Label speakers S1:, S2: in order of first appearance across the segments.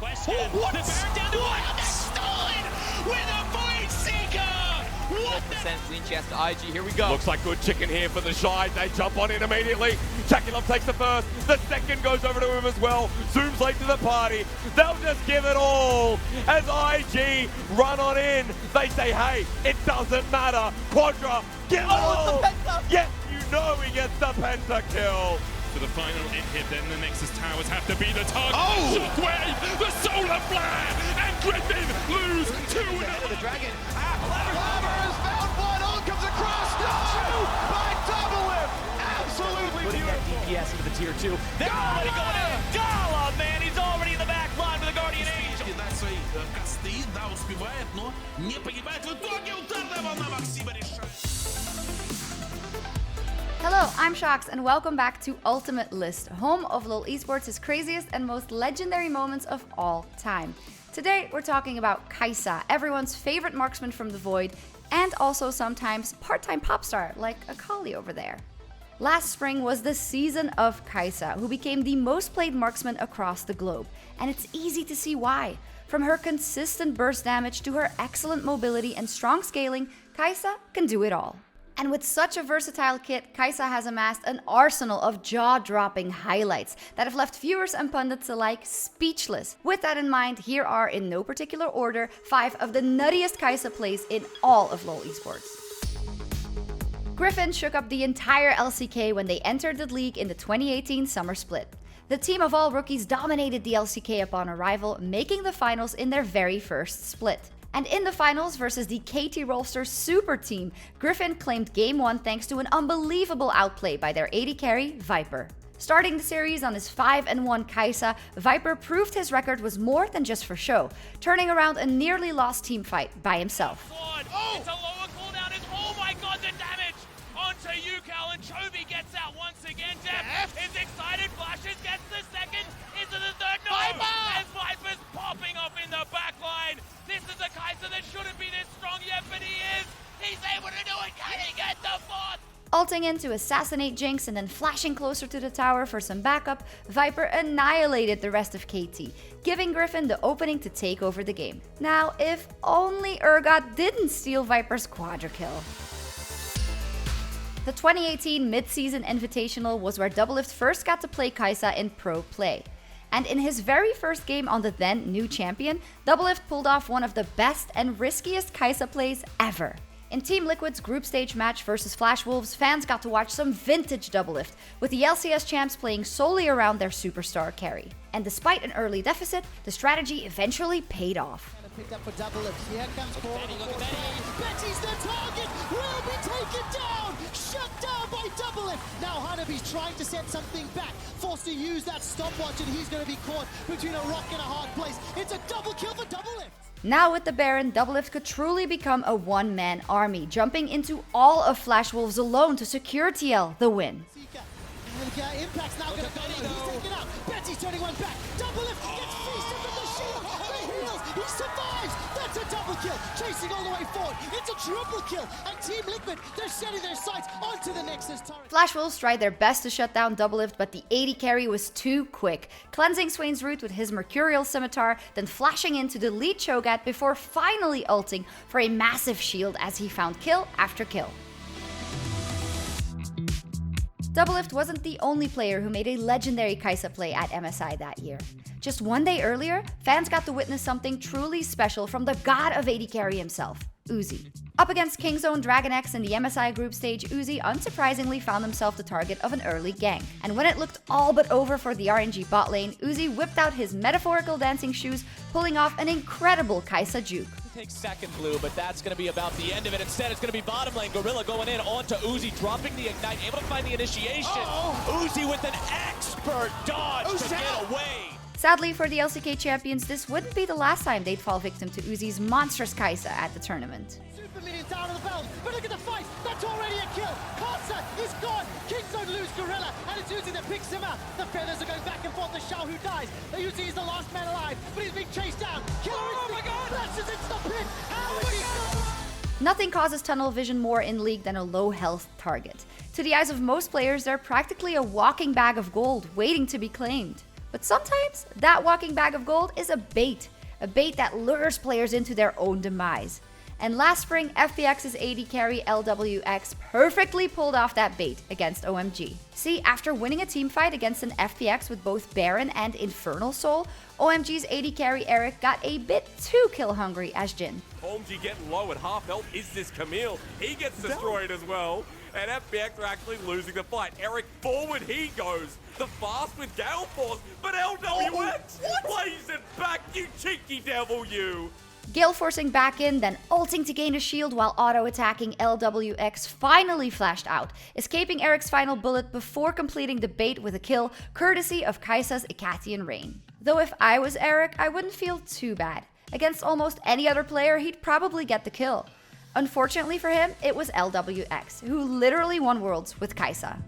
S1: question.
S2: What?
S1: The Baron down to one. That's stolen with a Void Seeker. What the?
S3: Lean chest to IG. Here we go.
S2: Looks like good chicken here for the Shy. They jump on it immediately. Chakulov takes the first. The second goes over to him as well. Zooms late to the party. They'll just give it all as IG run on in. They say, hey, it doesn't matter. Quadra, give it all. Yes, you know he gets the pentakill.
S4: For the final in hit, then the Nexus towers have to be the target.
S2: Oh!
S4: Shockwave, the solar flare, and Griffin lose 2-0.
S1: The dragon.
S5: Clever has found one. On comes across. No! By Doublelift. Absolutely
S1: Putting that
S5: beautiful.
S1: DPS into the tier 2. They're already going in. Gala, man, he's already in the back line with the Guardian Angel.
S6: Кидать свои косты, да, успевает, но не погибает. В итоге ударная волна Максима решает.
S7: Hello, I'm Sjokz and welcome back to Ultimate List, home of LoL Esports' craziest and most legendary moments of all time. Today we're talking about Kai'Sa, everyone's favorite marksman from the Void, and also sometimes part-time pop star like Akali over there. Last spring was the season of Kai'Sa, who became the most played marksman across the globe, and it's easy to see why. From her consistent burst damage to her excellent mobility and strong scaling, Kai'Sa can do it all. And with such a versatile kit, Kai'Sa has amassed an arsenal of jaw-dropping highlights that have left viewers and pundits alike speechless. With that in mind, here are, in no particular order, 5 of the nuttiest Kai'Sa plays in all of LoL Esports. Griffin shook up the entire LCK when they entered the league in the 2018 summer split. The team of all rookies dominated the LCK upon arrival, making the finals in their very first split. And in the finals versus the KT Rolster Super Team, Griffin claimed Game 1 thanks to an unbelievable outplay by their AD carry, Viper. Starting the series on his 5-1 Kai'Sa, Viper proved his record was more than just for show, turning around a nearly lost teamfight by himself.
S1: Oh! It's a lower cooldown. Oh my god, the damage! Onto Yukal and Chovy gets out once again. Jeff is excited, flashes, gets the second, into the third. No! As Viper's popping off in the backline. This is a Kai'Sa that shouldn't be this strong yet, but he is. He's able to do it. Can he get the fourth?
S7: Ulting in to assassinate Jinx and then flashing closer to the tower for some backup, Viper annihilated the rest of KT, giving Griffin the opening to take over the game. Now, if only Urgot didn't steal Viper's quadra kill. The 2018 mid-season invitational was where Doublelift first got to play Kai'Sa in pro play. And in his very first game on the then new champion, Doublelift pulled off one of the best and riskiest Kai'Sa plays ever. In Team Liquid's group stage match versus Flash Wolves, fans got to watch some vintage Doublelift, with the LCS champs playing solely around their superstar carry. And despite an early deficit, the strategy eventually paid off.
S5: Picked up for Doublelift. Here comes Betty's the target. Will be taken down. Shut down by Doublelift. Now Hanabi's trying to set something back. Forced to use that stopwatch, and he's going to be caught between a rock and a hard place. It's a double kill for Doublelift.
S7: Now with the Baron, Doublelift could truly become a one-man army, jumping into all of Flash Wolves alone to secure TL the win.
S5: And Impact's now going to go low. He's taken out. Betty's turning one back. Doublelift gets feasted with the shield. The heals. He survives. That's a double kill. Chasing all the way forward. It's a triple kill. And Team Liquid, they're setting their sights onto the Nexus turret.
S7: Flash Wolves tried their best to shut down Doublelift, but the AD carry was too quick, cleansing Swain's root with his Mercurial Scimitar, then flashing in to delete Cho'Gath before finally ulting for a massive shield as he found kill after kill. Doublelift wasn't the only player who made a legendary Kai'Sa play at MSI that year. Just one day earlier, fans got to witness something truly special from the god of AD carry himself, Uzi. Up against Kingzone Dragon X in the MSI group stage, Uzi unsurprisingly found himself the target of an early gank. And when it looked all but over for the RNG bot lane, Uzi whipped out his metaphorical dancing shoes, pulling off an incredible Kai'Sa juke.
S1: Takes second blue, but that's going to be about the end of it. Instead, it's going to be bottom lane. Gorilla going in onto Uzi, dropping the ignite, able to find the initiation. Uzi with an expert dodge to get away.
S7: Sadly for the LCK champions, this wouldn't be the last time they'd fall victim to Uzi's monstrous Kai'Sa at the tournament.
S5: Super minions down on the belt, but look at the fight. That's already a kill. Kai'Sa is gone. Kingzone lose Gorilla, and it's Uzi that picks him up. The feathers are going back and forth. The Shao who dies. Uzi is the last man alive, but he's being chased down. Killer flashes into the pit.
S7: Nothing causes tunnel vision more in League than a low health target. To the eyes of most players, they're practically a walking bag of gold waiting to be claimed. But sometimes that walking bag of gold is a bait that lures players into their own demise. And last spring, FPX's AD carry LWX perfectly pulled off that bait against OMG. See, after winning a teamfight against an FPX with both Baron and Infernal Soul, OMG's AD carry Eric got a bit too kill hungry as Jhin.
S2: OMG getting low at half health. Is this Camille? He gets destroyed as well. And FPX are actually losing the fight. Eric forward he goes. The fast with Gale Force, but LWX plays it back, you cheeky devil, you.
S7: Gale forcing back in, then ulting to gain a shield while auto-attacking LWX finally flashed out, escaping Eric's final bullet before completing the bait with a kill, courtesy of Kai'Sa's Icatian Rain. Though if I was Eric, I wouldn't feel too bad. Against almost any other player, he'd probably get the kill. Unfortunately for him, it was LWX, who literally won Worlds with Kai'Sa.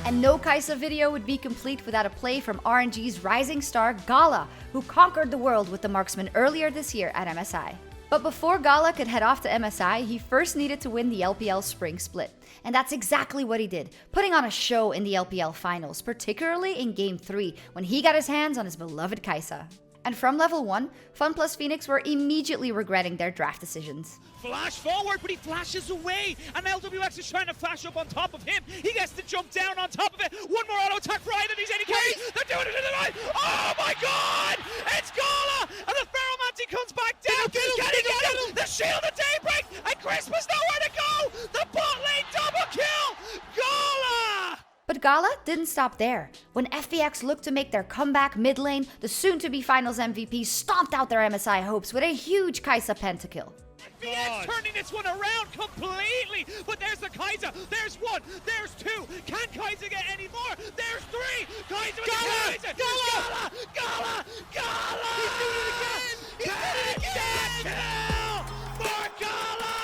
S7: And no Kai'Sa video would be complete without a play from RNG's rising star Gala, who conquered the world with the marksman earlier this year at MSI. But before Gala could head off to MSI, he first needed to win the LPL Spring Split. And that's exactly what he did, putting on a show in the LPL Finals, particularly in Game 3, when he got his hands on his beloved Kai'Sa. And from level 1, Fun plus Phoenix were immediately regretting their draft decisions.
S8: Flash forward, but he flashes away, and LWX is trying to flash up on top of him. He gets to jump down on top of it. One more auto attack for Iden, he's 80 carries. They're doing it in the line. Oh my god! It's Gala! And the Ferromancy comes back down. Can he get him? The shield of Daybreak, and Christmas nowhere to go! The bot lane double kill! Gala!
S7: But Gala didn't stop there. When FPX looked to make their comeback mid lane, the soon-to-be Finals MVP stomped out their MSI hopes with a huge Kai'Sa pentakill.
S8: FPX turning this one around completely, but there's the Kai'Sa, there's one, there's two, can Kai'Sa get any more? There's three, Kai'Sa with the Kai'Sa! Gala! Gala! Gala! He's doing it again! He's doing it again! Kill for Gala!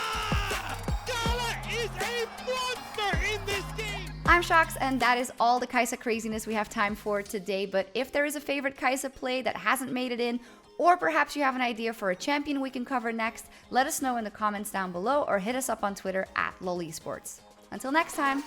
S8: Gala is a monster in this game!
S7: I'm Sjokz, and that is all the Kai'Sa craziness we have time for today, but if there is a favorite Kai'Sa play that hasn't made it in, or perhaps you have an idea for a champion we can cover next, let us know in the comments down below or hit us up on Twitter at LoL Esports. Until next time.